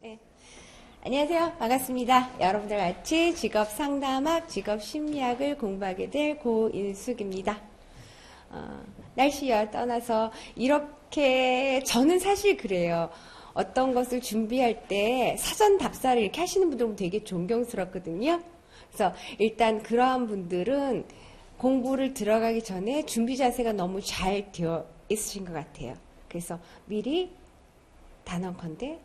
네. 안녕하세요. 반갑습니다. 여러분들 같이 직업 상담학, 직업 심리학을 공부하게 될 고인숙입니다. 날씨와 떠나서 이렇게 저는 사실 그래요. 어떤 것을 준비할 때 사전 답사를 이렇게 하시는 분들은 되게 존경스럽거든요. 그래서 일단 그러한 분들은 공부를 들어가기 전에 준비 자세가 너무 잘 되어 있으신 것 같아요. 그래서 미리 단언컨대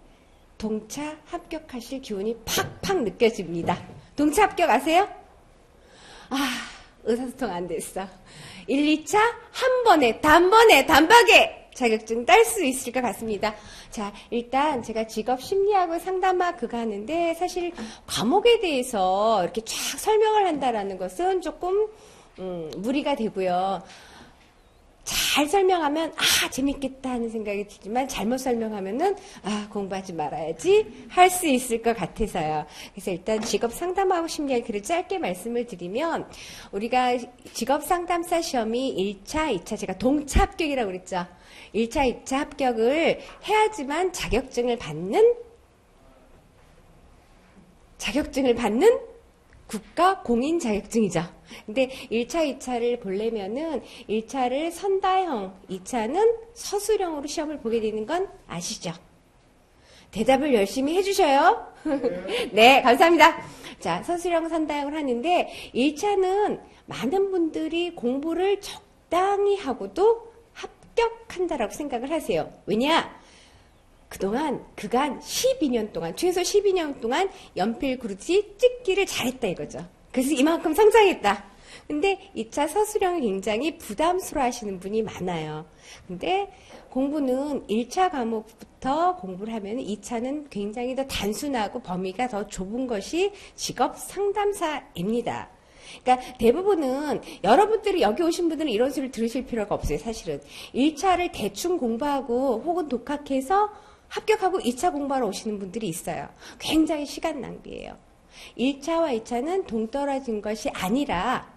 동차 합격하실 기운이 팍팍 느껴집니다. 동차 합격하세요? 의사소통 안 됐어. 1, 2차 한 번에 단박에 자격증 딸 수 있을 것 같습니다. 자, 일단 제가 직업 심리학을 상담학 그거 하는데 사실 과목에 대해서 이렇게 쫙 설명을 한다라는 것은 조금 무리가 되고요. 잘 설명하면 재밌겠다 하는 생각이 들지만 잘못 설명하면은 공부하지 말아야지 할 수 있을 것 같아서요. 그래서 일단 직업 상담하고 심리학 글을 짧게 말씀을 드리면 우리가 직업 상담사 시험이 1차, 2차 제가 동차 합격이라고 그랬죠. 1차, 2차 합격을 해야지만 자격증을 받는 국가 공인 자격증이죠. 근데 1차, 2차를 보려면은 1차를 선다형, 2차는 서술형으로 시험을 보게 되는 건 아시죠? 대답을 열심히 해주셔요. 네, 감사합니다. 자, 서술형, 선다형을 하는데 1차는 많은 분들이 공부를 적당히 하고도 합격한다라고 생각을 하세요. 왜냐? 그간 12년 동안, 최소 12년 동안 연필 그릇이 찍기를 잘했다 이거죠. 그래서 이만큼 성장했다. 근데 2차 서술형이 굉장히 부담스러워 하시는 분이 많아요. 근데 공부는 1차 과목부터 공부를 하면 2차는 굉장히 더 단순하고 범위가 더 좁은 것이 직업 상담사입니다. 그러니까 대부분은 여러분들이 여기 오신 분들은 이런 소리를 들으실 필요가 없어요. 사실은 1차를 대충 공부하고 혹은 독학해서 합격하고 2차 공부하러 오시는 분들이 있어요. 굉장히 시간 낭비예요. 1차와 2차는 동떨어진 것이 아니라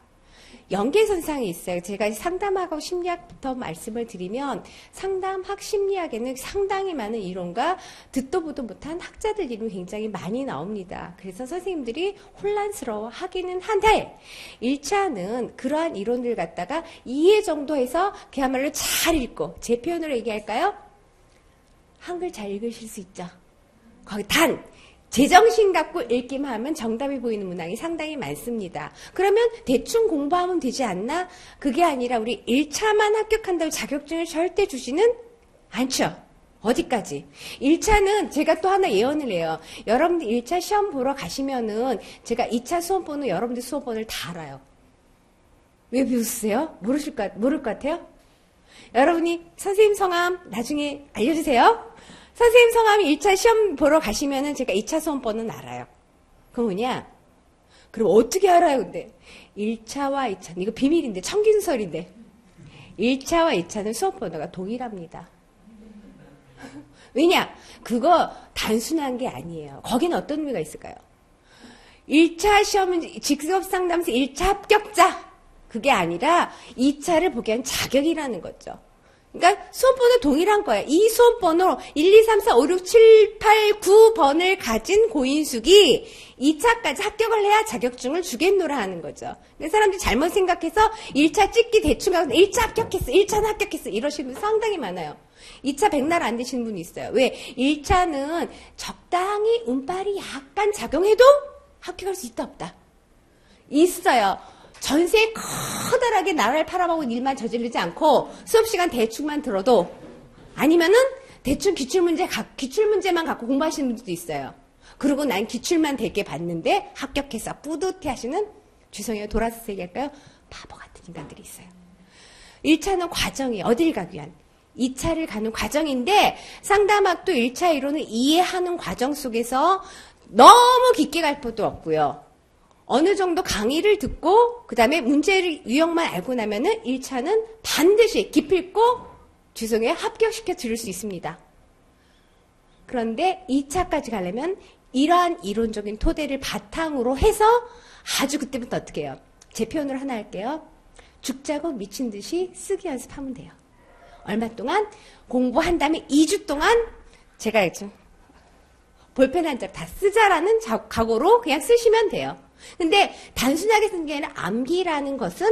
연계선상이 있어요. 제가 상담학하고 심리학부터 말씀을 드리면 상담학 심리학에는 상당히 많은 이론과 듣도 보도 못한 학자들 이름이 굉장히 많이 나옵니다. 그래서 선생님들이 혼란스러워 하기는 한데 1차는 그러한 이론들 갖다가 이해 정도 해서 그야말로 잘 읽고 제 표현으로 얘기할까요? 한글 잘 읽으실 수 있죠. 거기 제정신 갖고 읽기만 하면 정답이 보이는 문항이 상당히 많습니다. 그러면 대충 공부하면 되지 않나? 그게 아니라 우리 1차만 합격한다고 자격증을 절대 주지는 않죠. 어디까지? 1차는 제가 또 하나 예언을 해요. 여러분들 1차 시험 보러 가시면은 제가 2차 수험번호 여러분들 수험번호를 다 알아요. 왜 비웃으세요? 모를 것 같아요? 여러분이 선생님 성함 나중에 알려주세요. 선생님 성함이 1차 시험 보러 가시면은 제가 2차 수험번호는 알아요. 그럼 뭐냐? 그럼 어떻게 알아요, 근데? 1차와 2차는, 이거 비밀인데, 청긴설인데. 1차와 2차는 수험번호가 동일합니다. 왜냐? 그거 단순한 게 아니에요. 거기는 어떤 의미가 있을까요? 1차 시험은 직업상담사 1차 합격자. 그게 아니라 2차를 보게 한 자격이라는 거죠. 그러니까 수험번호 동일한 거예요. 이 수험번호 1, 2, 3, 4, 5, 6, 7, 8, 9번을 가진 고인숙이 2차까지 합격을 해야 자격증을 주겠노라 하는 거죠. 근데 사람들이 잘못 생각해서 1차 찍기 대충 하고 1차 합격했어, 1차는 합격했어 이러시는 분 상당히 많아요. 2차 백날 안 되시는 분이 있어요. 왜? 1차는 적당히 운빨이 약간 작용해도 합격할 수 있다 없다. 있어요. 전세 커다랗게 나라를 팔아먹은 일만 저지르지 않고 수업시간 대충만 들어도 아니면은 대충 기출문제만 갖고 공부하시는 분들도 있어요. 그리고 난 기출만 되게 봤는데 합격해서 뿌듯해 하시는 죄송해요. 돌아서 얘기할까요? 바보 같은 인간들이 있어요. 1차는 과정이 어딜 가기 위한 2차를 가는 과정인데 상담학도 1차 이론을 이해하는 과정 속에서 너무 깊게 갈 필요도 없고요. 어느 정도 강의를 듣고 그 다음에 문제의 유형만 알고 나면은 1차는 반드시 기필코 합격시켜 드릴 수 있습니다. 그런데 2차까지 가려면 이러한 이론적인 토대를 바탕으로 해서 아주 그때부터 어떻게 해요? 제 표현으로 하나 할게요. 죽자고 미친 듯이 쓰기 연습하면 돼요. 얼마 동안 공부한 다음에 2주 동안 제가 볼펜 한 장 다 쓰자라는 각오로 그냥 쓰시면 돼요. 근데 단순하게 쓴 게 아니라 암기라는 것은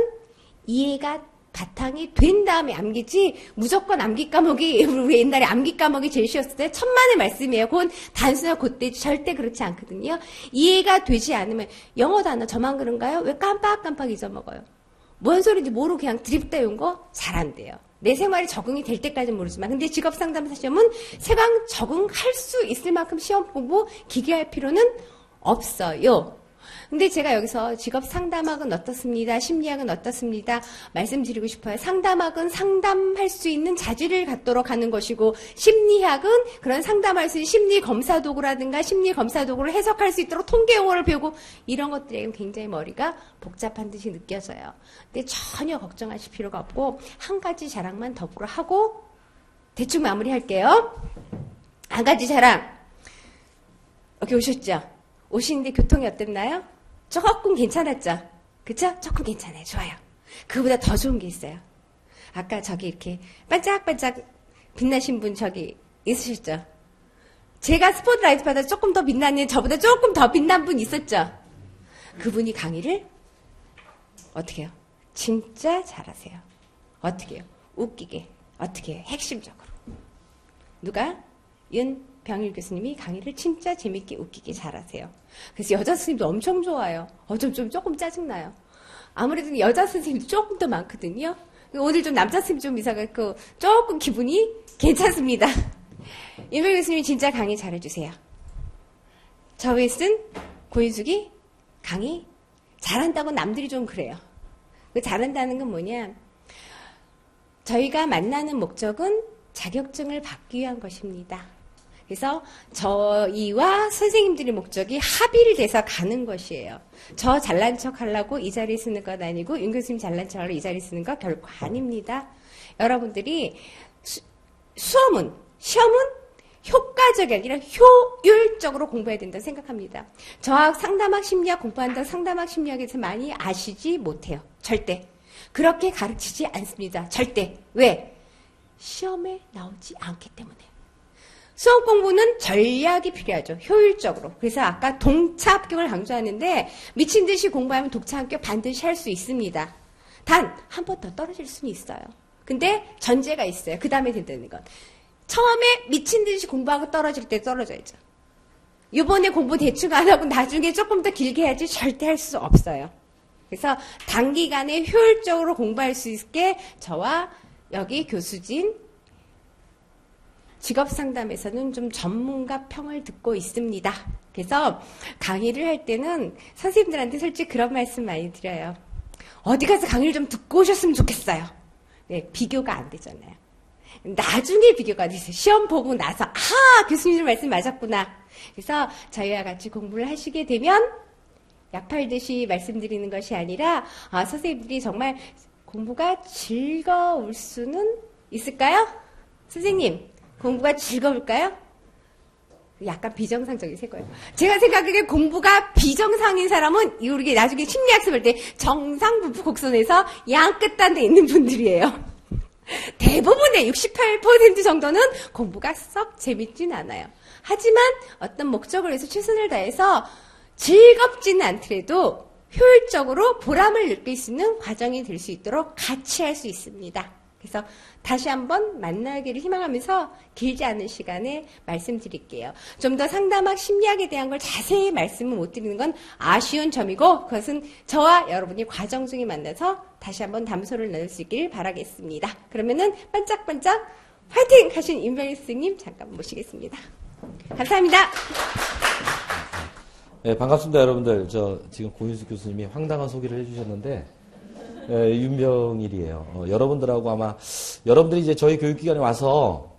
이해가 바탕이 된 다음에 암기지 무조건 암기 과목이 우리 옛날에 암기 과목이 제일 쉬웠을 때 천만의 말씀이에요. 그건 단순한 그때 절대 그렇지 않거든요. 이해가 되지 않으면 영어 단어 저만 그런가요? 왜 깜빡깜빡 잊어먹어요? 뭔 소리인지 모르고 그냥 드립다 외운 거 잘 안 돼요. 내 생활에 적응이 될 때까지는 모르지만 근데 직업상담사 시험은 세강 적응할 수 있을 만큼 시험 공부 기계할 필요는 없어요. 근데 제가 여기서 직업 상담학은 어떻습니다. 심리학은 어떻습니다. 말씀드리고 싶어요. 상담학은 상담할 수 있는 자질을 갖도록 하는 것이고 심리학은 그런 상담할 수 있는 심리 검사 도구라든가 심리 검사 도구를 해석할 수 있도록 통계 용어를 배우고 이런 것들에 굉장히 머리가 복잡한 듯이 느껴져요. 근데 전혀 걱정하실 필요가 없고 한 가지 자랑만 더불어 하고 대충 마무리할게요. 한 가지 자랑. 여기 오셨죠? 오시는데 교통이 어땠나요? 조금 괜찮았죠? 그쵸? 조금 괜찮아요. 좋아요. 그거보다 더 좋은 게 있어요. 아까 저기 이렇게 반짝반짝 빛나신 분 저기 있으셨죠? 제가 스포트라이트보다 조금 더 빛나는 저보다 조금 더 빛난 분 있었죠? 그분이 강의를 어떻게 해요? 진짜 잘하세요. 어떻게 해요? 웃기게. 어떻게 해요? 핵심적으로. 누가? 윤병일 교수님이 강의를 진짜 재밌게 웃기게 잘하세요. 그래서 여자 선생님도 엄청 좋아요. 좀 조금 짜증나요. 아무래도 여자 선생님도 조금 더 많거든요. 오늘 좀 남자 선생님 좀 이상하고 조금 기분이 괜찮습니다. 윤병일 교수님이 진짜 강의 잘해주세요. 저에 쓴 고인숙이 강의 잘한다고 남들이 좀 그래요. 그 잘한다는 건 뭐냐? 저희가 만나는 목적은 자격증을 받기 위한 것입니다. 그래서 저희와 선생님들의 목적이 합의를 돼서 가는 것이에요. 저 잘난 척 하려고 이 자리에 쓰는 것 아니고 윤 교수님 잘난 척 하려고 이 자리에 쓰는 거 결코 아닙니다. 여러분들이 시험은 효과적이 아니라 효율적으로 공부해야 된다고 생각합니다. 저학 상담학 심리학 공부한다고 상담학 심리학에서 많이 아시지 못해요. 절대. 그렇게 가르치지 않습니다. 절대. 왜? 시험에 나오지 않기 때문에. 수험 공부는 전략이 필요하죠. 효율적으로. 그래서 아까 동차 합격을 강조하는데 미친 듯이 공부하면 독차 합격 반드시 할 수 있습니다. 단 한 번 더 떨어질 수는 있어요. 근데 전제가 있어요. 그 다음에 된다는 건. 처음에 미친 듯이 공부하고 떨어질 때 떨어져야죠. 이번에 공부 대충 안 하고 나중에 조금 더 길게 해야지 절대 할 수 없어요. 그래서 단기간에 효율적으로 공부할 수 있게 저와 여기 교수진 직업상담에서는 좀 전문가 평을 듣고 있습니다. 그래서 강의를 할 때는 선생님들한테 솔직히 그런 말씀 많이 드려요. 어디 가서 강의를 좀 듣고 오셨으면 좋겠어요. 네, 비교가 안 되잖아요. 나중에 비교가 되세요. 시험 보고 나서 교수님 말씀 맞았구나. 그래서 저희와 같이 공부를 하시게 되면 약 팔듯이 말씀드리는 것이 아니라 선생님들이 정말 공부가 즐거울 수는 있을까요? 선생님 공부가 즐거울까요? 약간 비정상적이실 거예요. 제가 생각하기에 공부가 비정상인 사람은 우리 나중에 심리학습 할 때 정상부부 곡선에서 양 끝단에 있는 분들이에요. 대부분의 68% 정도는 공부가 썩 재밌진 않아요. 하지만 어떤 목적을 위해서 최선을 다해서 즐겁지는 않더라도 효율적으로 보람을 느낄 수 있는 과정이 될 수 있도록 같이 할 수 있습니다. 그래서 다시 한번 만나기를 희망하면서 길지 않은 시간에 말씀드릴게요. 좀 더 상담학 심리학에 대한 걸 자세히 말씀을 못 드리는 건 아쉬운 점이고 그것은 저와 여러분이 과정 중에 만나서 다시 한번 담소를 나눌 수 있길 바라겠습니다. 그러면은 반짝반짝 화이팅 하신 임병일 선생님 잠깐 모시겠습니다. 감사합니다. 네, 반갑습니다, 여러분들. 지금 고인숙 교수님이 황당한 소개를 해주셨는데, 윤병일이에요. 여러분들하고 아마, 여러분들이 이제 저희 교육기관에 와서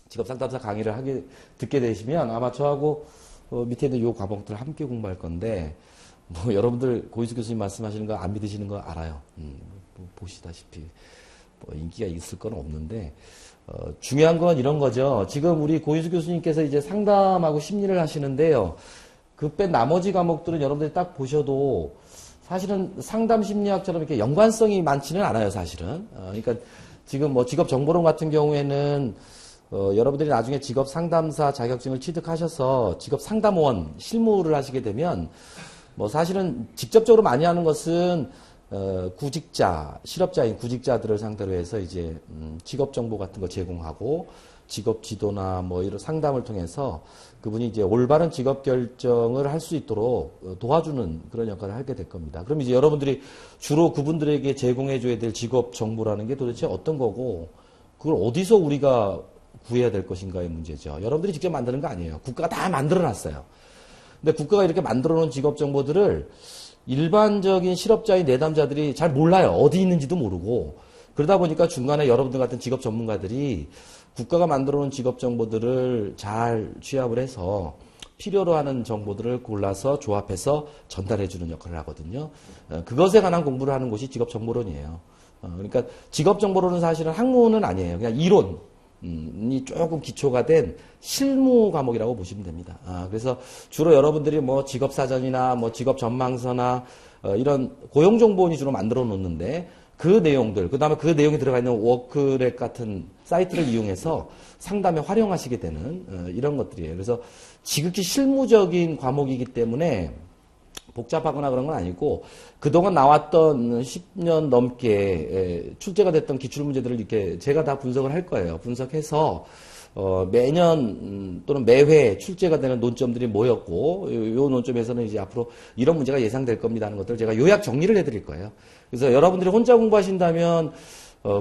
직업상담사 강의를 듣게 되시면 아마 저하고 밑에 있는 요 과목들 함께 공부할 건데, 여러분들 고인숙 교수님 말씀하시는 거 안 믿으시는 거 알아요. 보시다시피, 인기가 있을 건 없는데, 중요한 건 이런 거죠. 지금 우리 고인숙 교수님께서 이제 상담하고 심리를 하시는데요. 그 뺀 나머지 과목들은 여러분들이 딱 보셔도 사실은 상담 심리학처럼 이렇게 연관성이 많지는 않아요, 사실은. 그러니까 지금 직업 정보론 같은 경우에는 여러분들이 나중에 직업 상담사 자격증을 취득하셔서 직업 상담원 실무를 하시게 되면 뭐 사실은 직접적으로 많이 하는 것은 구직자, 실업자인 구직자들을 상대로 해서 이제 직업 정보 같은 거 제공하고 직업 지도나 뭐 이런 상담을 통해서 그분이 이제 올바른 직업 결정을 할 수 있도록 도와주는 그런 역할을 하게 될 겁니다. 그럼 이제 여러분들이 주로 그분들에게 제공해 줘야 될 직업 정보라는 게 도대체 어떤 거고 그걸 어디서 우리가 구해야 될 것인가의 문제죠. 여러분들이 직접 만드는 거 아니에요. 국가가 다 만들어 놨어요. 근데 국가가 이렇게 만들어 놓은 직업 정보들을 일반적인 실업자인 내담자들이 잘 몰라요. 어디 있는지도 모르고. 그러다 보니까 중간에 여러분들 같은 직업 전문가들이 국가가 만들어 놓은 직업 정보들을 잘 취합을 해서 필요로 하는 정보들을 골라서 조합해서 전달해 주는 역할을 하거든요. 그것에 관한 공부를 하는 곳이 직업 정보론이에요. 그러니까 직업 정보론은 사실은 학문은 아니에요. 그냥 이론이 조금 기초가 된 실무 과목이라고 보시면 됩니다. 그래서 주로 여러분들이 뭐 직업사전이나 뭐 직업 전망서나 이런 고용정보원이 주로 만들어 놓는데 그 내용들, 그 다음에 그 내용이 들어가 있는 워크랩 같은 사이트를 이용해서 상담에 활용하시게 되는 이런 것들이에요. 그래서 지극히 실무적인 과목이기 때문에 복잡하거나 그런 건 아니고 그동안 나왔던 10년 넘게 출제가 됐던 기출문제들을 이렇게 제가 다 분석을 할 거예요. 분석해서 매년 또는 매회 출제가 되는 논점들이 뭐였고 요 논점에서는 이제 앞으로 이런 문제가 예상될 겁니다 하는 것들을 제가 요약 정리를 해드릴 거예요. 그래서 여러분들이 혼자 공부하신다면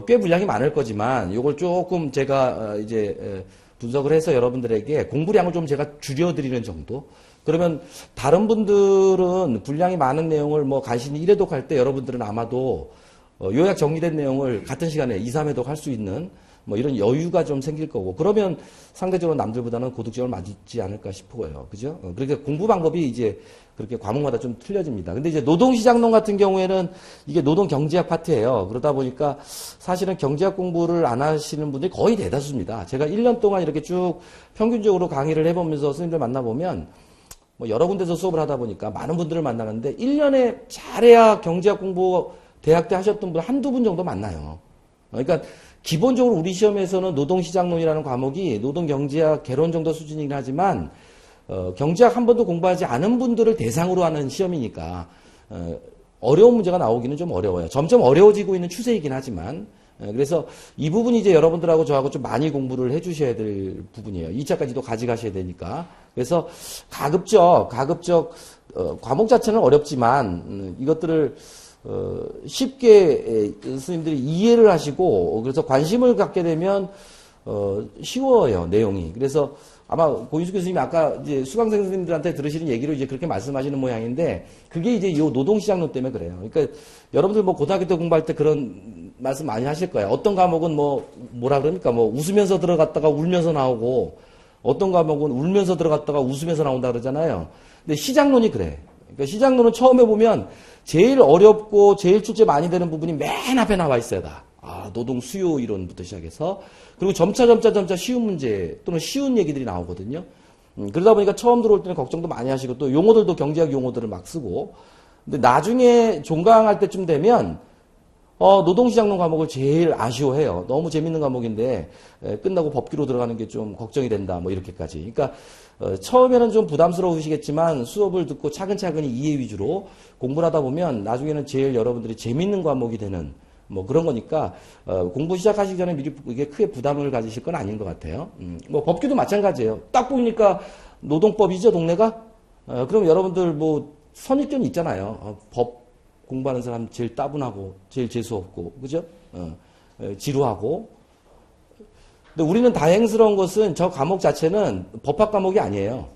꽤 분량이 많을 거지만 요걸 조금 제가 이제 분석을 해서 여러분들에게 공부량을 좀 제가 줄여드리는 정도. 그러면 다른 분들은 분량이 많은 내용을 뭐 간신히 1회독 할 때 여러분들은 아마도 요약 정리된 내용을 같은 시간에 2, 3회독 할 수 있는 뭐 이런 여유가 좀 생길 거고 그러면 상대적으로 남들보다는 고득점을 맞지 않을까 싶어요. 그죠? 그렇게 공부 방법이 이제 그렇게 과목마다 좀 틀려집니다. 근데 이제 노동시장론 같은 경우에는 이게 노동경제학 파트예요. 그러다 보니까 사실은 경제학 공부를 안 하시는 분들이 거의 대다수입니다. 제가 1년 동안 이렇게 쭉 평균적으로 강의를 해보면서 선생님들 만나보면 뭐 여러 군데서 수업을 하다 보니까 많은 분들을 만나는데 1년에 잘해야 경제학 공부 대학 때 하셨던 분 한두 분 정도 만나요. 그러니까 기본적으로 우리 시험에서는 노동시장론이라는 과목이 노동경제학 개론 정도 수준이긴 하지만 경제학 한 번도 공부하지 않은 분들을 대상으로 하는 시험이니까 어려운 문제가 나오기는 좀 어려워요. 점점 어려워지고 있는 추세이긴 하지만 그래서 이 부분이 이제 여러분들하고 저하고 좀 많이 공부를 해주셔야 될 부분이에요. 2차까지도 가져가셔야 되니까. 그래서 가급적 과목 자체는 어렵지만 이것들을 쉽게 스님들이 이해를 하시고 그래서 관심을 갖게 되면 쉬워요 내용이. 그래서 아마 고인수 교수님이 아까 이제 수강생 선생님들한테 들으시는 얘기로 이제 그렇게 말씀하시는 모양인데 그게 이제 이 노동시장론 때문에 그래요. 그러니까 여러분들 뭐 고등학교 때 공부할 때 그런 말씀 많이 하실 거예요. 어떤 과목은 뭐라 그럽니까? 뭐 웃으면서 들어갔다가 울면서 나오고 어떤 과목은 울면서 들어갔다가 웃으면서 나온다 그러잖아요. 근데 시장론이 그래. 그러니까 시장론은 처음에 보면 제일 어렵고 제일 출제 많이 되는 부분이 맨 앞에 나와 있어야 다. 노동 수요 이론부터 시작해서 그리고 점차 쉬운 문제 또는 쉬운 얘기들이 나오거든요. 그러다 보니까 처음 들어올 때는 걱정도 많이 하시고 또 용어들도 경제학 용어들을 막 쓰고 근데 나중에 종강할 때쯤 되면 노동시장론 과목을 제일 아쉬워해요. 너무 재밌는 과목인데 끝나고 법규로 들어가는 게 좀 걱정이 된다 뭐 이렇게까지. 그러니까 처음에는 좀 부담스러우시겠지만 수업을 듣고 차근차근히 이해 위주로 공부를 하다 보면 나중에는 제일 여러분들이 재밌는 과목이 되는 뭐 그런 거니까 공부 시작하시기 전에 미리 이게 크게 부담을 가지실 건 아닌 것 같아요. 뭐 법규도 마찬가지예요. 딱 보니까 노동법이죠 동네가. 그럼 여러분들 뭐 선입견이 있잖아요. 법 공부하는 사람 제일 따분하고 제일 재수 없고 그죠? 지루하고. 근데 우리는 다행스러운 것은 저 과목 자체는 법학 과목이 아니에요.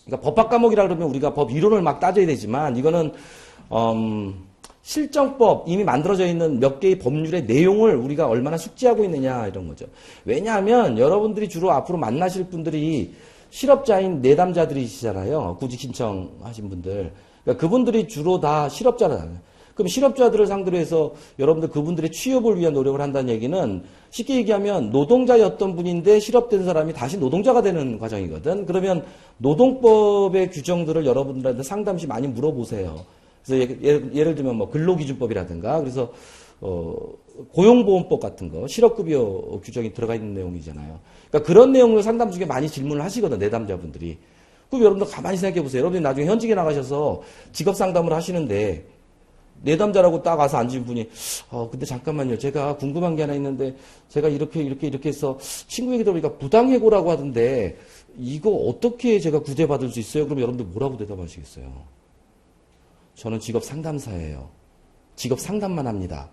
그러니까 법학 과목이라 그러면 우리가 법 이론을 막 따져야 되지만 이거는 실정법 이미 만들어져 있는 몇 개의 법률의 내용을 우리가 얼마나 숙지하고 있느냐 이런 거죠. 왜냐하면 여러분들이 주로 앞으로 만나실 분들이 실업자인 내담자들이시잖아요. 구직 신청하신 분들. 그러니까 그분들이 주로 다 실업자잖아요. 그럼 실업자들을 상대로 해서 여러분들 그분들의 취업을 위한 노력을 한다는 얘기는 쉽게 얘기하면 노동자였던 분인데 실업된 사람이 다시 노동자가 되는 과정이거든. 그러면 노동법의 규정들을 여러분들한테 상담 시 많이 물어보세요. 그래서 예를 들면 뭐 근로기준법이라든가 그래서 고용보험법 같은 거, 실업급여 규정이 들어가 있는 내용이잖아요. 그러니까 그런 내용을 상담 중에 많이 질문을 하시거든, 내담자분들이. 그럼 여러분들 가만히 생각해 보세요. 여러분들이 나중에 현직에 나가셔서 직업 상담을 하시는데, 내담자라고 딱 와서 앉은 분이, 근데 잠깐만요. 제가 궁금한 게 하나 있는데, 제가 이렇게 해서 친구 얘기 들어보니까 부당해고라고 하던데, 이거 어떻게 제가 구제받을 수 있어요? 그럼 여러분들 뭐라고 대답하시겠어요? 저는 직업 상담사예요. 직업 상담만 합니다.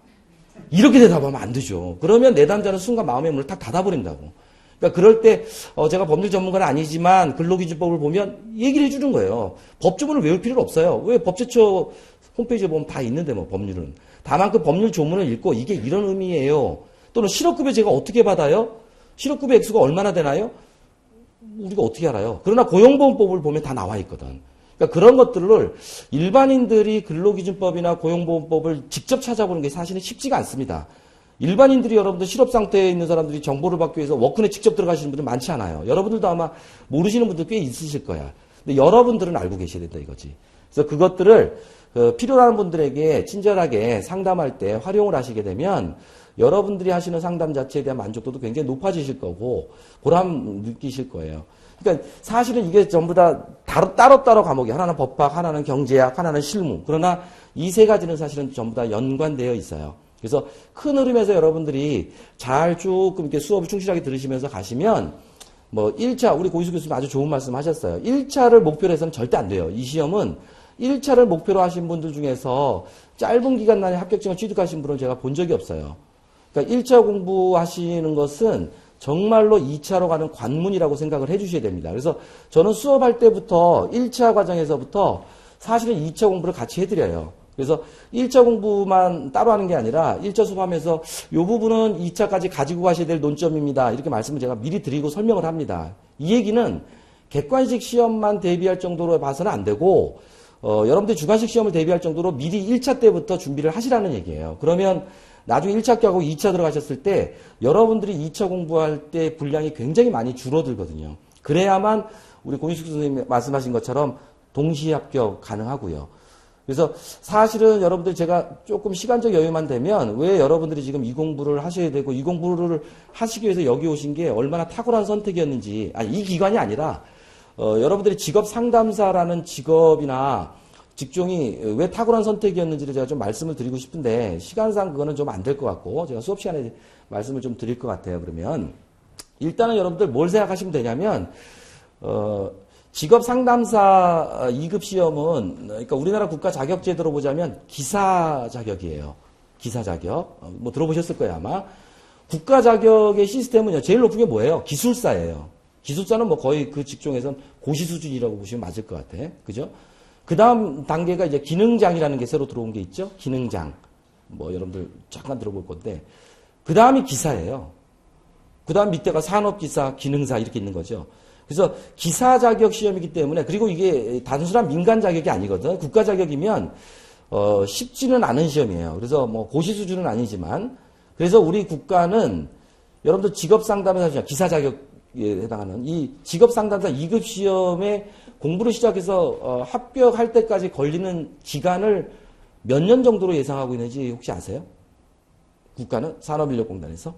이렇게 대답하면 안 되죠. 그러면 내담자는 순간 마음의 문을 탁 닫아버린다고. 그러니까 그럴 때 제가 법률 전문가는 아니지만 근로기준법을 보면 얘기를 해주는 거예요. 법조문을 외울 필요는 없어요. 왜 법제처 홈페이지에 보면 다 있는데 뭐 법률은. 다만 그 법률 조문을 읽고 이게 이런 의미예요. 또는 실업급여 제가 어떻게 받아요? 실업급여 액수가 얼마나 되나요? 우리가 어떻게 알아요? 그러나 고용보험법을 보면 다 나와 있거든. 그러니까 그런 것들을 일반인들이 근로기준법이나 고용보험법을 직접 찾아보는 게 사실은 쉽지가 않습니다. 일반인들이 여러분들 실업 상태에 있는 사람들이 정보를 받기 위해서 워크넷 직접 들어가시는 분들 많지 않아요. 여러분들도 아마 모르시는 분들 꽤 있으실 거야. 근데 여러분들은 알고 계셔야 된다 이거지. 그래서 그것들을 필요한 분들에게 친절하게 상담할 때 활용을 하시게 되면 여러분들이 하시는 상담 자체에 대한 만족도도 굉장히 높아지실 거고 보람 느끼실 거예요. 그러니까 사실은 이게 전부 다 따로따로 과목이 하나는 법학, 하나는 경제학, 하나는 실무. 그러나 이 세 가지는 사실은 전부 다 연관되어 있어요. 그래서 큰 흐름에서 여러분들이 잘 조금 이렇게 수업을 충실하게 들으시면서 가시면 뭐 1차 우리 고희수 교수님 아주 좋은 말씀 하셨어요. 1차를 목표로 해서는 절대 안 돼요. 이 시험은 1차를 목표로 하신 분들 중에서 짧은 기간 내에 합격증을 취득하신 분은 제가 본 적이 없어요. 그러니까 1차 공부하시는 것은 정말로 2차로 가는 관문이라고 생각을 해 주셔야 됩니다. 그래서 저는 수업할 때부터 1차 과정에서부터 사실은 2차 공부를 같이 해드려요. 그래서 1차 공부만 따로 하는 게 아니라 1차 수업하면서 이 부분은 2차까지 가지고 가셔야 될 논점입니다. 이렇게 말씀을 제가 미리 드리고 설명을 합니다. 이 얘기는 객관식 시험만 대비할 정도로 봐서는 안 되고 여러분들 주관식 시험을 대비할 정도로 미리 1차 때부터 준비를 하시라는 얘기예요. 그러면 나중에 1차 합격하고 2차 들어가셨을 때 여러분들이 2차 공부할 때 분량이 굉장히 많이 줄어들거든요. 그래야만 우리 고인숙 선생님이 말씀하신 것처럼 동시에 합격 가능하고요. 그래서 사실은 여러분들 제가 조금 시간적 여유만 되면 왜 여러분들이 지금 이 공부를 하셔야 되고 이 공부를 하시기 위해서 여기 오신 게 얼마나 탁월한 선택이었는지, 아니 이 기관이 아니라 여러분들이 직업 상담사라는 직업이나 직종이 왜 탁월한 선택이었는지를 제가 좀 말씀을 드리고 싶은데 시간상 그거는 좀 안 될 것 같고 제가 수업 시간에 말씀을 좀 드릴 것 같아요. 그러면 일단은 여러분들 뭘 생각하시면 되냐면 직업 상담사 2급 시험은 그러니까 우리나라 국가 자격 제도로 보자면 기사 자격이에요. 기사 자격. 뭐 들어보셨을 거예요, 아마. 국가 자격의 시스템은요. 제일 높은 게 뭐예요? 기술사예요. 기술사는 뭐 거의 그 직종에선 고시 수준이라고 보시면 맞을 것 같아. 그죠? 그 다음 단계가 이제 기능장이라는 게 새로 들어온 게 있죠. 기능장. 뭐 여러분들 잠깐 들어볼 건데. 그 다음이 기사예요. 그 다음 밑에가 산업기사, 기능사 이렇게 있는 거죠. 그래서 기사 자격 시험이기 때문에 그리고 이게 단순한 민간 자격이 아니거든. 국가 자격이면 쉽지는 않은 시험이에요. 그래서 뭐 고시 수준은 아니지만 그래서 우리 국가는 여러분들 직업 상담에서 기사 자격에 해당하는 이 직업 상담사 2급 시험에 공부를 시작해서 합격할 때까지 걸리는 기간을 몇 년 정도로 예상하고 있는지 혹시 아세요? 국가는 산업인력공단에서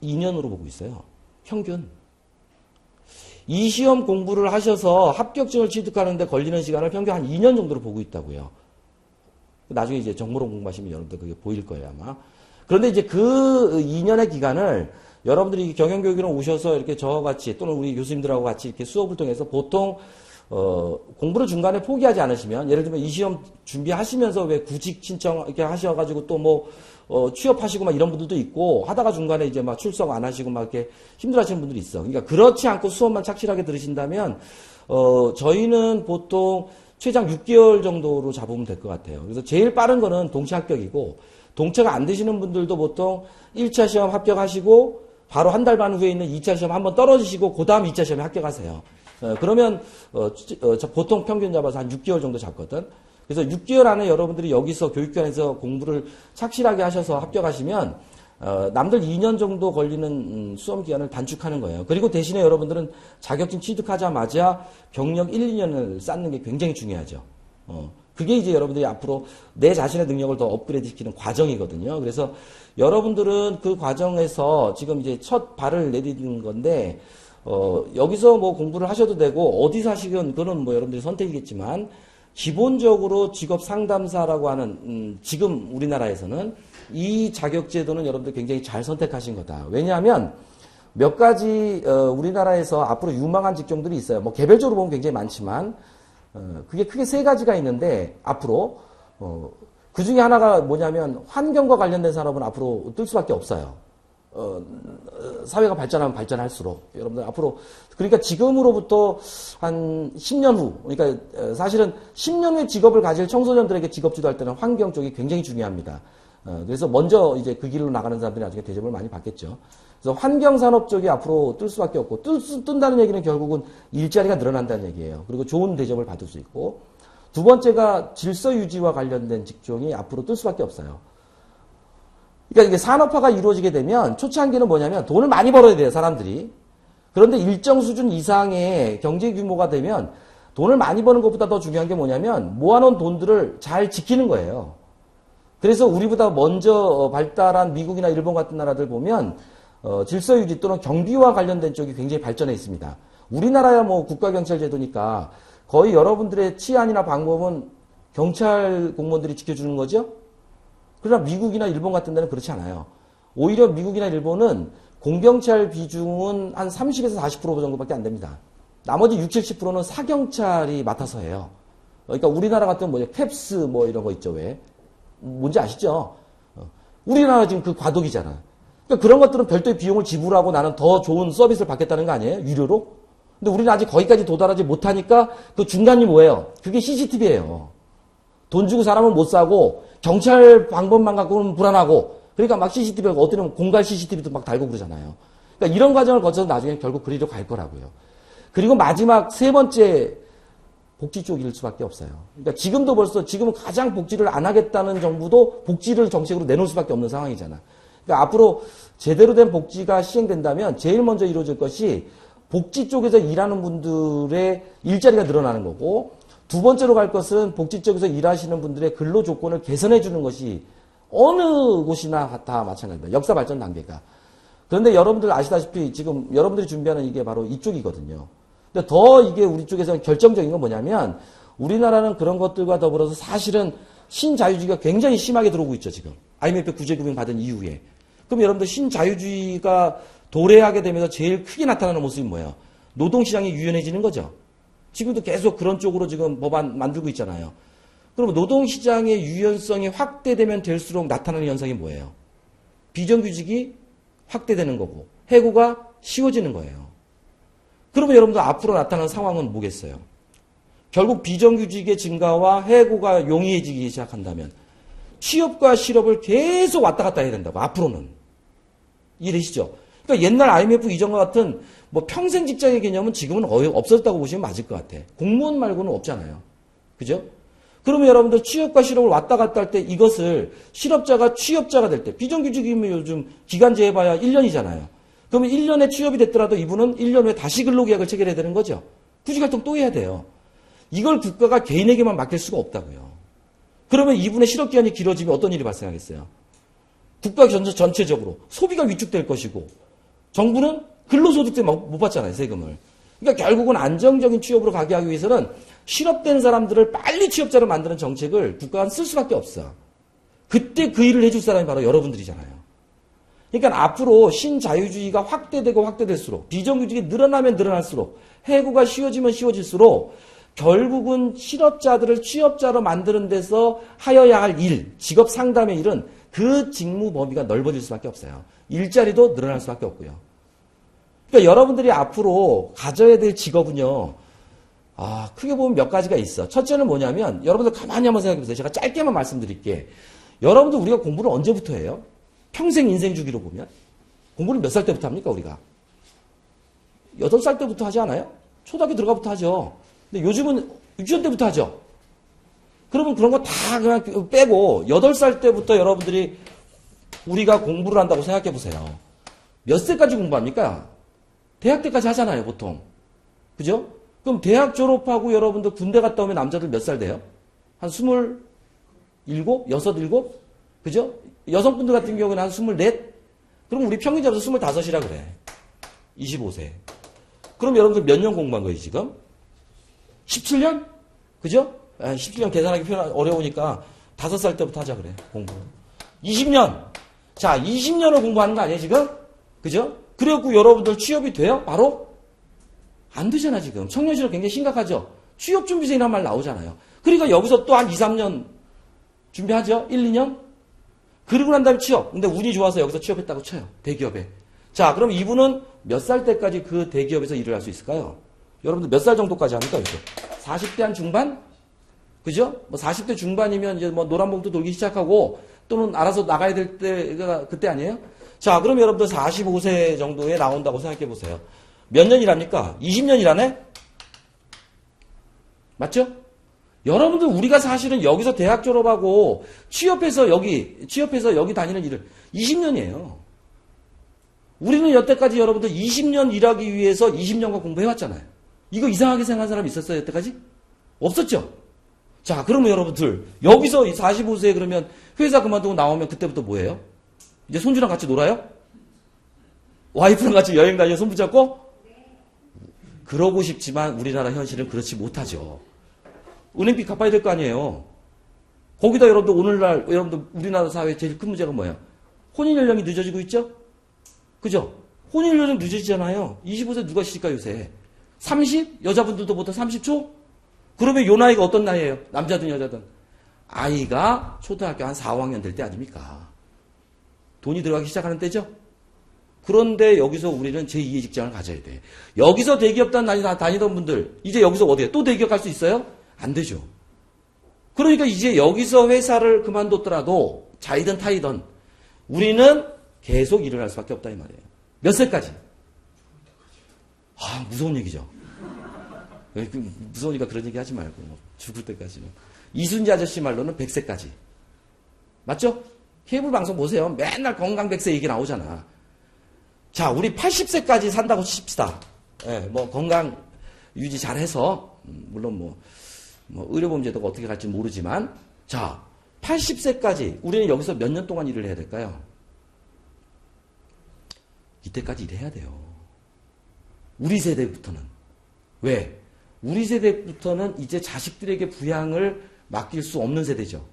2년으로 보고 있어요. 평균. 이 시험 공부를 하셔서 합격증을 취득하는데 걸리는 시간을 평균 한 2년 정도로 보고 있다고요. 나중에 이제 정보론 공부하시면 여러분들 그게 보일 거예요, 아마. 그런데 이제 그 2년의 기간을 여러분들이 경영교육으로 오셔서 이렇게 저와 같이 또는 우리 교수님들하고 같이 이렇게 수업을 통해서 보통 공부를 중간에 포기하지 않으시면 예를 들면 이 시험 준비하시면서 왜 구직 신청 이렇게 하셔가지고 또 뭐 취업하시고 막 이런 분들도 있고 하다가 중간에 이제 막 출석 안 하시고 막 이렇게 힘들어하시는 분들이 있어. 그러니까 그렇지 않고 수업만 착실하게 들으신다면 저희는 보통 최장 6개월 정도로 잡으면 될 것 같아요. 그래서 제일 빠른 거는 동체 합격이고 동체가 안 되시는 분들도 보통 1차 시험 합격하시고 바로 한 달 반 후에 있는 2차 시험 한번 떨어지시고 그 다음 2차 시험에 합격하세요. 그러면 보통 평균 잡아서 한 6개월 정도 잡거든. 그래서 6개월 안에 여러분들이 여기서 교육기관에서 공부를 착실하게 하셔서 합격하시면 남들 2년 정도 걸리는 수험 기간을 단축하는 거예요. 그리고 대신에 여러분들은 자격증 취득하자마자 경력 1, 2년을 쌓는 게 굉장히 중요하죠. 그게 이제 여러분들이 앞으로 내 자신의 능력을 더 업그레이드 시키는 과정이거든요. 그래서 여러분들은 그 과정에서 지금 이제 첫 발을 내디디는 건데, 여기서 뭐 공부를 하셔도 되고, 어디서 하시건 그건 뭐 여러분들이 선택이겠지만, 기본적으로 직업 상담사라고 하는, 지금 우리나라에서는 이 자격제도는 여러분들 굉장히 잘 선택하신 거다. 왜냐하면, 몇 가지, 우리나라에서 앞으로 유망한 직종들이 있어요. 뭐 개별적으로 보면 굉장히 많지만, 그게 크게 세 가지가 있는데, 앞으로, 그 중에 하나가 뭐냐면, 환경과 관련된 산업은 앞으로 뜰 수밖에 없어요. 사회가 발전하면 발전할수록. 여러분들 앞으로, 그러니까 지금으로부터 한 10년 후, 그러니까 사실은 10년 후에 직업을 가질 청소년들에게 직업 지도할 때는 환경 쪽이 굉장히 중요합니다. 그래서 먼저 이제 그 길로 나가는 사람들이 나중에 대접을 많이 받겠죠. 그래서 환경산업 쪽이 앞으로 뜰 수밖에 없고, 뜬다는 얘기는 결국은 일자리가 늘어난다는 얘기예요. 그리고 좋은 대접을 받을 수 있고, 두 번째가 질서 유지와 관련된 직종이 앞으로 뜰 수밖에 없어요. 그러니까 이게 산업화가 이루어지게 되면 초창기는 뭐냐면 돈을 많이 벌어야 돼요, 사람들이. 그런데 일정 수준 이상의 경제 규모가 되면 돈을 많이 버는 것보다 더 중요한 게 뭐냐면 모아놓은 돈들을 잘 지키는 거예요. 그래서 우리보다 먼저 발달한 미국이나 일본 같은 나라들 보면 질서 유지 또는 경비와 관련된 쪽이 굉장히 발전해 있습니다. 우리나라야 뭐 국가경찰제도니까 거의 여러분들의 치안이나 방법은 경찰 공무원들이 지켜주는 거죠. 그러나 미국이나 일본 같은 데는 그렇지 않아요. 오히려 미국이나 일본은 공경찰 비중은 한 30에서 40% 정도밖에 안 됩니다. 나머지 60, 70%는 사경찰이 맡아서 해요. 그러니까 우리나라 같은 뭐 캡스 뭐 이런 거 있죠, 왜? 뭔지 아시죠? 우리나라 지금 그 과도기잖아. 그러니까 그런 것들은 별도의 비용을 지불하고 나는 더 좋은 서비스를 받겠다는 거 아니에요? 유료로? 근데 우리는 아직 거기까지 도달하지 못하니까 그 중간이 뭐예요? 그게 CCTV예요. 돈 주고 사람은 못 사고 경찰 방법만 갖고는 불안하고 그러니까 막 CCTV가 어때는 공갈 CCTV도 막 달고 그러잖아요. 그러니까 이런 과정을 거쳐서 나중에 결국 그리로 갈 거라고요. 그리고 마지막 세 번째 복지 쪽일 수밖에 없어요. 그러니까 지금도 벌써 지금은 가장 복지를 안 하겠다는 정부도 복지를 정책으로 내놓을 수밖에 없는 상황이잖아. 그러니까 앞으로 제대로 된 복지가 시행된다면 제일 먼저 이루어질 것이 복지 쪽에서 일하는 분들의 일자리가 늘어나는 거고 두 번째로 갈 것은 복지 쪽에서 일하시는 분들의 근로 조건을 개선해 주는 것이 어느 곳이나 다 마찬가지입니다. 역사 발전 단계가. 그런데 여러분들 아시다시피 지금 여러분들이 준비하는 이게 바로 이쪽이거든요. 근데 더 이게 우리 쪽에서 결정적인 건 뭐냐면 우리나라는 그런 것들과 더불어서 사실은 신자유주의가 굉장히 심하게 들어오고 있죠, 지금. IMF 구제금융 받은 이후에. 그럼 여러분들 신자유주의가 도래하게 되면서 제일 크게 나타나는 모습이 뭐예요? 노동시장이 유연해지는 거죠. 지금도 계속 그런 쪽으로 지금 법안 만들고 있잖아요. 그럼 노동시장의 유연성이 확대되면 될수록 나타나는 현상이 뭐예요? 비정규직이 확대되는 거고 해고가 쉬워지는 거예요. 그러면 여러분들 앞으로 나타나는 상황은 뭐겠어요? 결국 비정규직의 증가와 해고가 용이해지기 시작한다면 취업과 실업을 계속 왔다 갔다 해야 된다고 앞으로는. 이해되시죠? 그러니까 옛날 IMF 이전과 같은 뭐 평생 직장의 개념은 지금은 없어졌다고 보시면 맞을 것 같아. 공무원 말고는 없잖아요. 그죠? 그러면 여러분들 취업과 실업을 왔다 갔다 할 때 이것을 실업자가 취업자가 될 때 비정규직이면 요즘 기간제 해봐야 1년이잖아요. 그러면 1년에 취업이 됐더라도 이분은 1년 후에 다시 근로계약을 체결해야 되는 거죠. 구직활동 또 해야 돼요. 이걸 국가가 개인에게만 맡길 수가 없다고요. 그러면 이분의 실업기간이 길어지면 어떤 일이 발생하겠어요? 국가 전체적으로 소비가 위축될 것이고 정부는 근로소득세 못 받잖아요, 세금을. 그러니까 결국은 안정적인 취업으로 가게 하기 위해서는 실업된 사람들을 빨리 취업자로 만드는 정책을 국가가 쓸 수밖에 없어. 그때 그 일을 해줄 사람이 바로 여러분들이잖아요. 그러니까 앞으로 신자유주의가 확대되고 확대될수록 비정규직이 늘어나면 늘어날수록 해고가 쉬워지면 쉬워질수록 결국은 실업자들을 취업자로 만드는 데서 하여야 할 일, 직업 상담의 일은 그 직무 범위가 넓어질 수밖에 없어요. 일자리도 늘어날 수밖에 없고요. 그러니까 여러분들이 앞으로 가져야 될 직업은요. 크게 보면 몇 가지가 있어. 첫째는 뭐냐면 여러분들 가만히 한번 생각해 보세요. 제가 짧게만 말씀드릴게. 여러분들 우리가 공부를 언제부터 해요? 평생 인생 주기로 보면 공부를 몇 살 때부터 합니까 우리가? 8살 때부터 하지 않아요? 초등학교 들어가부터 하죠. 근데 요즘은 유치원 때부터 하죠. 그러면 그런 거 다 그냥 빼고 8살 때부터 여러분들이 우리가 공부를 한다고 생각해 보세요. 몇 세까지 공부합니까? 대학 때까지 하잖아요, 보통. 그죠? 그럼 대학 졸업하고 여러분들 군대 갔다 오면 남자들 몇 살 돼요? 한 27, 6, 7? 그죠? 여성분들 같은 경우는 한 24? 그럼 우리 평균 잡아서 25이라 그래. 25세. 그럼 여러분들 몇 년 공부한 거예요, 지금? 17년? 그죠? 17년 계산하기 어려우니까 5살 때부터 하자 그래, 공부. 20년. 자, 20년을 공부하는 거 아니에요, 지금? 그죠? 그래갖고 여러분들 취업이 돼요? 바로? 안 되잖아, 지금. 청년실업 굉장히 심각하죠? 취업준비생이라는 말 나오잖아요. 그러니까 여기서 또 한 2, 3년 준비하죠? 1, 2년? 그리고 난 다음에 취업. 근데 운이 좋아서 여기서 취업했다고 쳐요. 대기업에. 자, 그럼 이분은 몇 살 때까지 그 대기업에서 일을 할 수 있을까요? 여러분들 몇 살 정도까지 합니까, 여기서? 40대 한 중반? 그죠? 뭐 40대 중반이면 이제 뭐 노란봉투 돌기 시작하고 또는 알아서 나가야 될 때가 그때 아니에요? 자, 그럼 여러분들 45세 정도에 나온다고 생각해 보세요. 몇 년 일합니까? 20년 일하네? 맞죠? 여러분들 우리가 사실은 여기서 대학 졸업하고 취업해서 여기 다니는 일을 20년이에요. 우리는 여태까지 여러분들 20년 일하기 위해서 20년간 공부해왔잖아요. 이거 이상하게 생각한 사람 있었어요, 여태까지? 없었죠? 자, 그러면 여러분들 여기서 45세에 그러면 회사 그만두고 나오면 그때부터 뭐예요? 이제 손주랑 같이 놀아요? 와이프랑 같이 여행 다녀 손 붙잡고? 그러고 싶지만 우리나라 현실은 그렇지 못하죠. 은행비 갚아야 될 거 아니에요. 거기다 여러분들 오늘날 여러분들 우리나라 사회의 제일 큰 문제가 뭐예요? 혼인 연령이 늦어지고 있죠? 그죠? 혼인 연령 늦어지잖아요. 25세 누가 시집가 요새? 30? 여자분들도 보통 30초? 그러면 요 나이가 어떤 나이예요? 남자든 여자든. 아이가 초등학교 한 4, 5학년 될 때 아닙니까? 돈이 들어가기 시작하는 때죠? 그런데 여기서 우리는 제2의 직장을 가져야 돼. 여기서 대기업 다니던 분들 이제 여기서 어디에 또 대기업 갈 수 있어요? 안 되죠. 그러니까 이제 여기서 회사를 그만뒀더라도 자이든 타이든 우리는 계속 일을 할 수밖에 없다 이 말이에요. 몇 세까지? 아, 무서운 얘기죠. 무서우니까 그런 얘기 하지 말고 죽을 때까지는. 이순재 아저씨 말로는 100세까지. 맞죠? 케이블 방송 보세요. 맨날 건강 100세 얘기 나오잖아. 자, 우리 80세까지 산다고 칩시다. 예, 뭐 건강 유지 잘해서 물론 뭐 의료보험제도가 어떻게 갈지 모르지만 자, 80세까지 우리는 여기서 몇 년 동안 일을 해야 될까요? 이때까지 일해야 돼요. 우리 세대부터는. 왜? 우리 세대부터는 이제 자식들에게 부양을 맡길 수 없는 세대죠.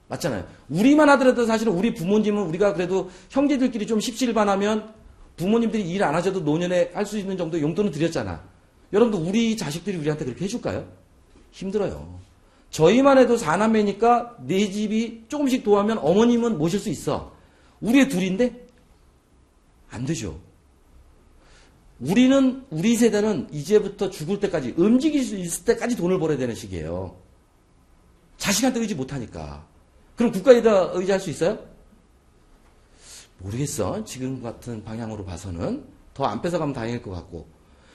맞잖아요. 우리만 하더라도 사실은 우리 부모님은 우리가 그래도 형제들끼리 좀 십시일반하면 부모님들이 일 안 하셔도 노년에 할 수 있는 정도 용돈을 드렸잖아. 여러분들 우리 자식들이 우리한테 그렇게 해줄까요? 힘들어요. 저희만 해도 4남매니까 네 집이 조금씩 도와면 어머님은 모실 수 있어. 우리의 둘인데 안 되죠. 우리 세대는 이제부터 죽을 때까지 움직일 수 있을 때까지 돈을 벌어야 되는 시기예요. 자식한테 의지 못하니까. 그럼 국가에다 의지할 수 있어요? 모르겠어. 지금 같은 방향으로 봐서는 더 안 뺏어가면 다행일 것 같고.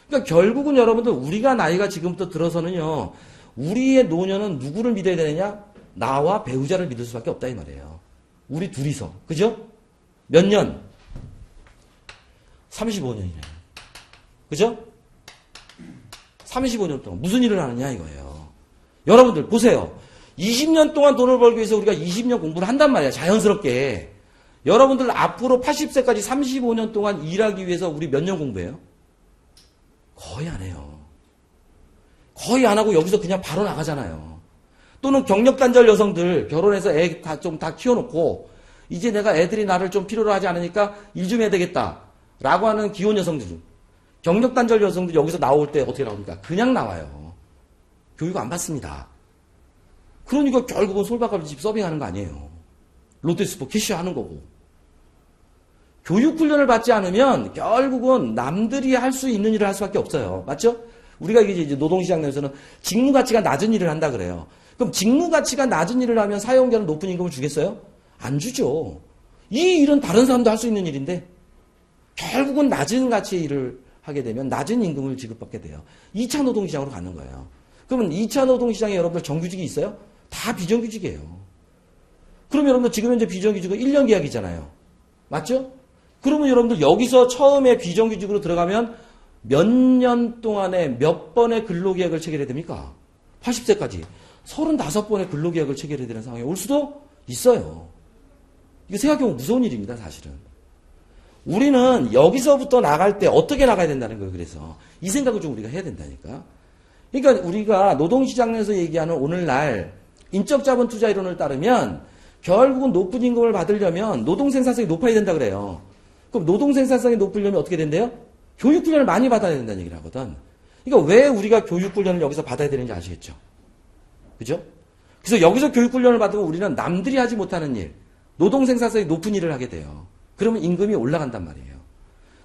그러니까 결국은 여러분들 우리가 나이가 지금부터 들어서는요. 우리의 노년은 누구를 믿어야 되느냐? 나와 배우자를 믿을 수밖에 없다 이 말이에요. 우리 둘이서. 그죠? 몇 년? 35년이네요. 그죠? 35년 동안 무슨 일을 하느냐 이거예요. 여러분들 보세요. 20년 동안 돈을 벌기 위해서 우리가 20년 공부를 한단 말이야. 자연스럽게. 여러분들 앞으로 80세까지 35년 동안 일하기 위해서 우리 몇 년 공부해요? 거의 안 해요. 거의 안 하고 여기서 그냥 바로 나가잖아요. 또는 경력단절 여성들 결혼해서 애 다 키워놓고 이제 내가 애들이 나를 좀 필요로 하지 않으니까 일 좀 해야 되겠다 라고 하는 기혼 여성들, 경력단절 여성들 여기서 나올 때 어떻게 나옵니까? 그냥 나와요. 교육 안 받습니다. 그러니까 결국은 솔바가집 서빙하는 거 아니에요. 롯데스포 캐시어 하는 거고. 교육훈련을 받지 않으면 결국은 남들이 할 수 있는 일을 할 수밖에 없어요. 맞죠? 우리가 이제 노동시장 내에서는 직무가치가 낮은 일을 한다 그래요. 그럼 직무가치가 낮은 일을 하면 사용자는 높은 임금을 주겠어요? 안 주죠. 이 일은 다른 사람도 할 수 있는 일인데 결국은 낮은 가치의 일을 하게 되면 낮은 임금을 지급받게 돼요. 2차 노동시장으로 가는 거예요. 그러면 2차 노동시장에 여러분들 정규직이 있어요? 다 비정규직이에요. 그러면 여러분들 지금 현재 비정규직은 1년 계약이잖아요. 맞죠? 그러면 여러분들 여기서 처음에 비정규직으로 들어가면 몇 년 동안에 몇 번의 근로계약을 체결해야 됩니까? 80세까지. 35번의 근로계약을 체결해야 되는 상황이 올 수도 있어요. 이거 생각해보면 무서운 일입니다, 사실은. 우리는 여기서부터 나갈 때 어떻게 나가야 된다는 거예요, 그래서. 이 생각을 좀 우리가 해야 된다니까. 그러니까 우리가 노동시장에서 얘기하는 오늘날 인적자본 투자 이론을 따르면 결국은 높은 임금을 받으려면 노동생산성이 높아야 된다 그래요. 그럼 노동생산성이 높으려면 어떻게 된대요? 교육훈련을 많이 받아야 된다는 얘기를 하거든. 그러니까 왜 우리가 교육훈련을 여기서 받아야 되는지 아시겠죠? 그죠? 그래서 여기서 교육훈련을 받으면 우리는 남들이 하지 못하는 일, 노동생산성이 높은 일을 하게 돼요. 그러면 임금이 올라간단 말이에요.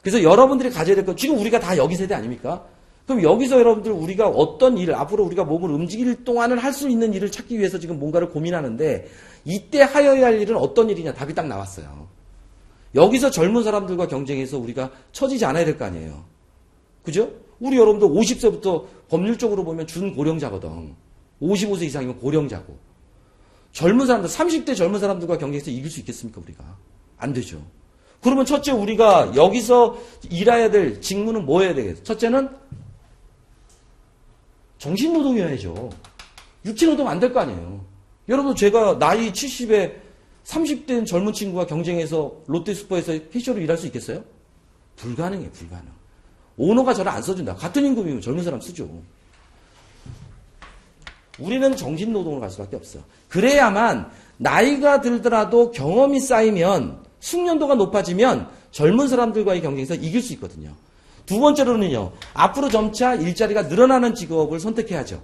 그래서 여러분들이 가져야 될 건, 지금 우리가 다 여기 세대 아닙니까? 그럼 여기서 여러분들 우리가 어떤 일을, 앞으로 우리가 몸을 움직일 동안은 할 수 있는 일을 찾기 위해서 지금 뭔가를 고민하는데, 이때 하여야 할 일은 어떤 일이냐? 답이 딱 나왔어요. 여기서 젊은 사람들과 경쟁해서 우리가 처지지 않아야 될 거 아니에요. 그죠? 우리 여러분들 50세부터 법률적으로 보면 준고령자거든. 55세 이상이면 고령자고. 젊은 사람들, 30대 젊은 사람들과 경쟁해서 이길 수 있겠습니까, 우리가? 안 되죠. 그러면 첫째, 우리가 여기서 일해야 될 직무는 뭐 해야 되겠어요? 첫째는 정신노동이어야죠. 육체노동 안 될 거 아니에요. 여러분, 제가 나이 70에 30대인 젊은 친구가 경쟁해서 롯데슈퍼에서 캐셔로 일할 수 있겠어요? 불가능해요, 불가능. 오너가 저를 안 써준다. 같은 임금이면 젊은 사람 쓰죠. 우리는 정신노동으로 갈 수밖에 없어. 그래야만 나이가 들더라도 경험이 쌓이면 숙련도가 높아지면 젊은 사람들과의 경쟁에서 이길 수 있거든요. 두 번째로는요. 앞으로 점차 일자리가 늘어나는 직업을 선택해야죠.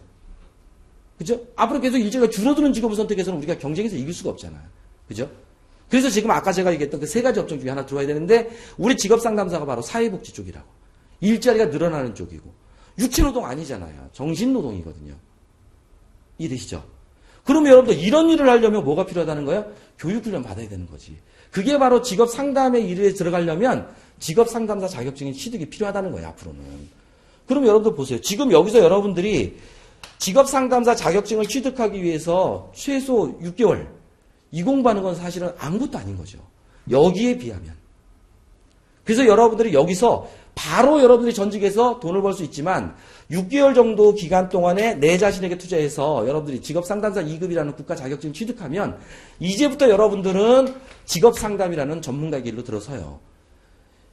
그죠? 앞으로 계속 일자리가 줄어드는 직업을 선택해서는 우리가 경쟁에서 이길 수가 없잖아요. 그죠? 그래서 지금 아까 제가 얘기했던 그 세 가지 업종 중에 하나 들어와야 되는데 우리 직업상담사가 바로 사회복지 쪽이라고. 일자리가 늘어나는 쪽이고 육체노동 아니잖아요. 정신노동이거든요. 이해되시죠? 그러면 여러분들 이런 일을 하려면 뭐가 필요하다는 거예요? 교육훈련 받아야 되는 거지. 그게 바로 직업상담의 일에 들어가려면 직업상담사 자격증이 취득이 필요하다는 거예요. 앞으로는. 그럼 여러분들 보세요. 지금 여기서 여러분들이 직업상담사 자격증을 취득하기 위해서 최소 6개월 이 공부하는 건 사실은 아무것도 아닌 거죠. 여기에 비하면. 그래서 여러분들이 여기서 바로 여러분들이 전직해서 돈을 벌 수 있지만 6개월 정도 기간 동안에 내 자신에게 투자해서 여러분들이 직업상담사 2급이라는 국가 자격증을 취득하면 이제부터 여러분들은 직업상담이라는 전문가의 길로 들어서요.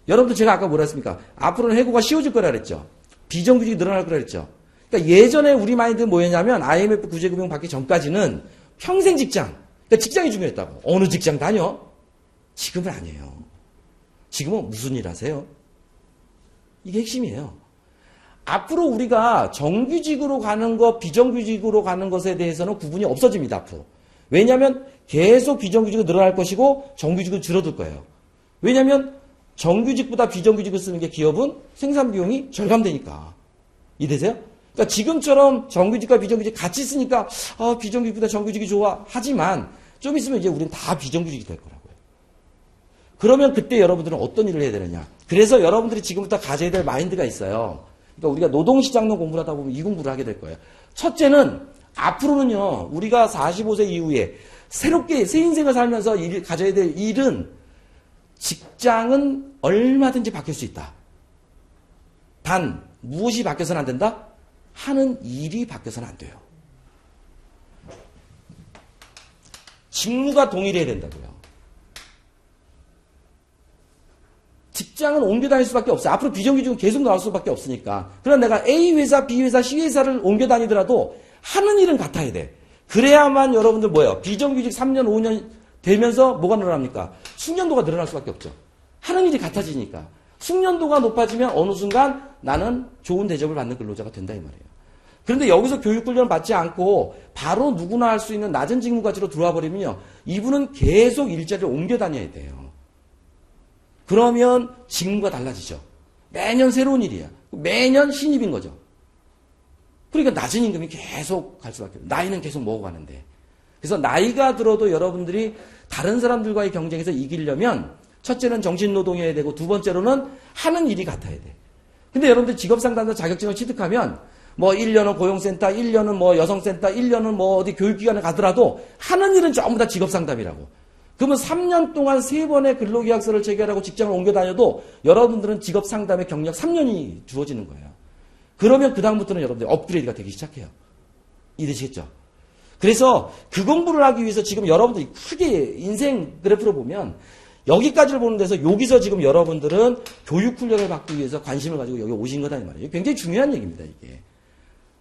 여러분들 제가 아까 뭐라 했습니까? 앞으로는 해고가 쉬워질 거라 그랬죠. 비정규직이 늘어날 거라 그랬죠. 그러니까 예전에 우리 마인드는 뭐였냐면 IMF 구제금융 받기 전까지는 평생 직장, 그러니까 직장이 중요했다고. 어느 직장 다녀? 지금은 아니에요. 지금은 무슨 일 하세요? 이게 핵심이에요. 앞으로 우리가 정규직으로 가는 것, 비정규직으로 가는 것에 대해서는 구분이 없어집니다, 앞으로. 왜냐하면 계속 비정규직은 늘어날 것이고 정규직은 줄어들 거예요. 왜냐하면 정규직보다 비정규직을 쓰는 게 기업은 생산 비용이 절감되니까. 이해되세요? 그러니까 지금처럼 정규직과 비정규직 같이 쓰니까 비정규직보다 정규직이 좋아. 하지만 좀 있으면 이제 우리는 다 비정규직이 될 거라고요. 그러면 그때 여러분들은 어떤 일을 해야 되느냐. 그래서 여러분들이 지금부터 가져야 될 마인드가 있어요. 그러니까 우리가 노동시장론 공부를 하다 보면 이 공부를 하게 될 거예요. 첫째는 앞으로는요. 우리가 45세 이후에 새롭게 새 인생을 살면서 가져야 될 일은 직장은 얼마든지 바뀔 수 있다. 단 무엇이 바뀌어서는 안 된다? 하는 일이 바뀌어서는 안 돼요. 직무가 동일해야 된다고요. 직장은 옮겨 다닐 수밖에 없어요. 앞으로 비정규직은 계속 나올 수밖에 없으니까. 그러나 내가 A 회사, B 회사, C 회사를 옮겨 다니더라도 하는 일은 같아야 돼. 그래야만 여러분들 뭐예요? 비정규직 3년, 5년 되면서 뭐가 늘어납니까? 숙련도가 늘어날 수밖에 없죠. 하는 일이 같아지니까. 숙련도가 높아지면 어느 순간 나는 좋은 대접을 받는 근로자가 된다 이 말이에요. 그런데 여기서 교육훈련을 받지 않고 바로 누구나 할 수 있는 낮은 직무가치로 들어와 버리면요. 이분은 계속 일자리를 옮겨 다녀야 돼요. 그러면 직무가 달라지죠. 매년 새로운 일이야. 매년 신입인 거죠. 그러니까 낮은 임금이 계속 갈 수밖에 없어요. 나이는 계속 먹어가는데. 그래서 나이가 들어도 여러분들이 다른 사람들과의 경쟁에서 이기려면 첫째는 정신노동이어야 되고 두 번째로는 하는 일이 같아야 돼. 근데 여러분들 직업상담사 자격증을 취득하면 뭐 1년은 고용센터, 1년은 뭐 여성센터, 1년은 뭐 어디 교육기관에 가더라도 하는 일은 전부 다 직업상담이라고. 그러면 3년 동안 3번의 근로계약서를 체결하고 직장을 옮겨 다녀도 여러분들은 직업상담의 경력 3년이 주어지는 거예요. 그러면 그다음부터는 여러분들 업그레이드가 되기 시작해요. 이해되시겠죠? 그래서 그 공부를 하기 위해서 지금 여러분들이 크게 인생 그래프로 보면 여기까지를 보는 데서 여기서 지금 여러분들은 교육 훈련을 받기 위해서 관심을 가지고 여기 오신 거다 이 말이에요. 굉장히 중요한 얘기입니다, 이게.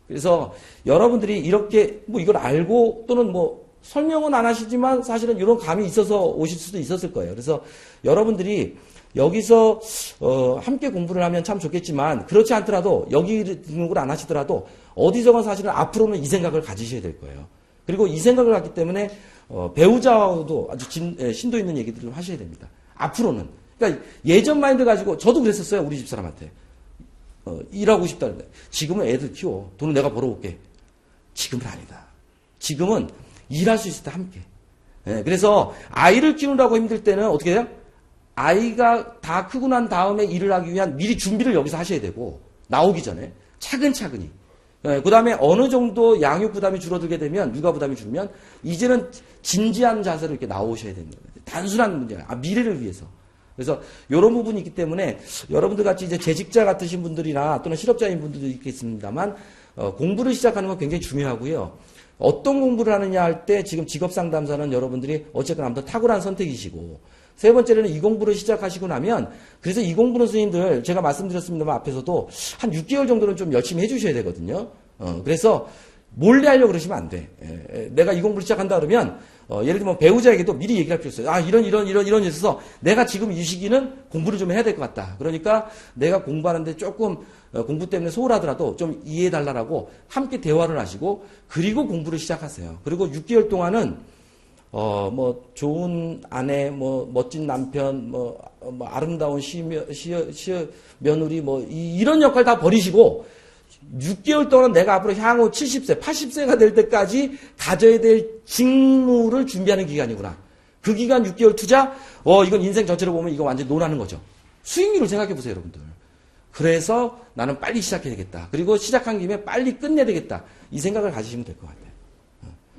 그래서 여러분들이 이렇게 뭐 이걸 알고 또는 뭐 설명은 안 하시지만 사실은 이런 감이 있어서 오실 수도 있었을 거예요. 그래서 여러분들이 여기서 함께 공부를 하면 참 좋겠지만 그렇지 않더라도 여기 등록을 안 하시더라도 어디서건 사실은 앞으로는 이 생각을 가지셔야 될 거예요. 그리고 이 생각을 갖기 때문에 배우자와도 아주 심도 있는 얘기들을 하셔야 됩니다. 앞으로는. 그러니까 예전 마인드 가지고 저도 그랬었어요. 우리 집사람한테. 일하고 싶다는데 지금은 애들 키워. 돈은 내가 벌어올게. 지금은 아니다. 지금은 일할 수 있을 때 함께. 그래서 아이를 키우느라고 힘들 때는 어떻게 해요? 아이가 다 크고 난 다음에 일을 하기 위한 미리 준비를 여기서 하셔야 되고 나오기 전에 차근차근히. 그 다음에 어느 정도 양육 부담이 줄어들게 되면 육아 부담이 줄면 이제는 진지한 자세로 이렇게 나오셔야 됩니다. 단순한 문제가 미래를 위해서. 그래서 이런 부분이 있기 때문에 여러분들 같이 이제 재직자 같으신 분들이나 또는 실업자인 분들도 있겠습니다만 공부를 시작하는 건 굉장히 중요하고요. 어떤 공부를 하느냐 할 때 지금 직업상담사는 여러분들이 어쨌거나 아무튼 탁월한 선택이시고 세 번째로는 이 공부를 시작하시고 나면 그래서 이 공부는 스님들 제가 말씀드렸습니다만 앞에서도 한 6개월 정도는 좀 열심히 해주셔야 되거든요. 그래서 몰래 하려고 그러시면 안 돼. 내가 이 공부를 시작한다 그러면 예를 들면 배우자에게도 미리 얘기할 필요 있어요. 아 이런 있어서 내가 지금 이 시기는 공부를 좀 해야 될 것 같다. 그러니까 내가 공부하는데 조금 공부 때문에 소홀하더라도 좀 이해해달라고 함께 대화를 하시고 그리고 공부를 시작하세요. 그리고 6개월 동안은 뭐 좋은 아내, 뭐 멋진 남편, 뭐 아름다운 며느리, 뭐 이런 역할 다 버리시고 6개월 동안 내가 앞으로 향후 70세, 80세가 될 때까지 가져야 될 직무를 준비하는 기간이구나. 그 기간 6개월 투자, 이건 인생 전체로 보면 이거 완전 논하는 거죠. 수익률을 생각해 보세요, 여러분들. 그래서 나는 빨리 시작해야 되겠다. 그리고 시작한 김에 빨리 끝내야 되겠다. 이 생각을 가지시면 될 것 같아요.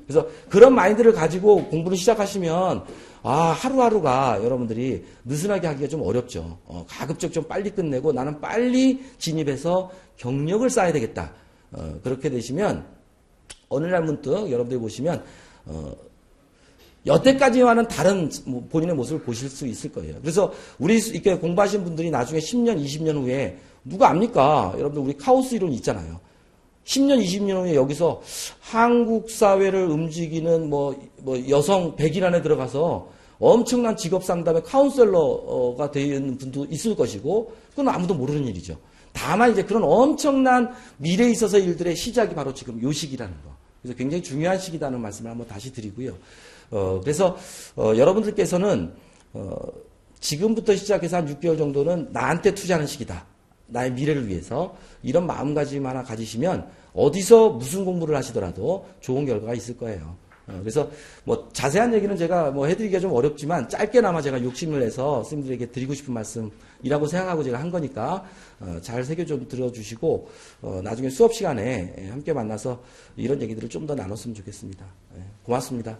그래서 그런 마인드를 가지고 공부를 시작하시면 하루하루가 여러분들이 느슨하게 하기가 좀 어렵죠. 가급적 좀 빨리 끝내고 나는 빨리 진입해서 경력을 쌓아야 되겠다. 그렇게 되시면 어느 날 문득 여러분들이 보시면 여태까지와는 다른 본인의 모습을 보실 수 있을 거예요. 그래서 우리 이렇게 공부하신 분들이 나중에 10년, 20년 후에 누가 압니까? 여러분들 우리 카오스 이론 있잖아요. 10년, 20년 후에 여기서 한국 사회를 움직이는 뭐 여성 100인 안에 들어가서 엄청난 직업 상담의 카운셀러가 되어 있는 분도 있을 것이고, 그건 아무도 모르는 일이죠. 다만 이제 그런 엄청난 미래에 있어서 일들의 시작이 바로 지금 요 시기라는 거. 그래서 굉장히 중요한 시기다는 말씀을 한번 다시 드리고요. 그래서 여러분들께서는 지금부터 시작해서 한 6개월 정도는 나한테 투자하는 시기다. 나의 미래를 위해서 이런 마음가짐 하나 가지시면 어디서 무슨 공부를 하시더라도 좋은 결과가 있을 거예요. 그래서 뭐 자세한 얘기는 제가 뭐 해드리기가 좀 어렵지만 짧게나마 제가 욕심을 내서 스님들에게 드리고 싶은 말씀이라고 생각하고 제가 한 거니까 잘 새겨 좀 들어주시고 나중에 수업 시간에 함께 만나서 이런 얘기들을 좀 더 나눴으면 좋겠습니다. 고맙습니다.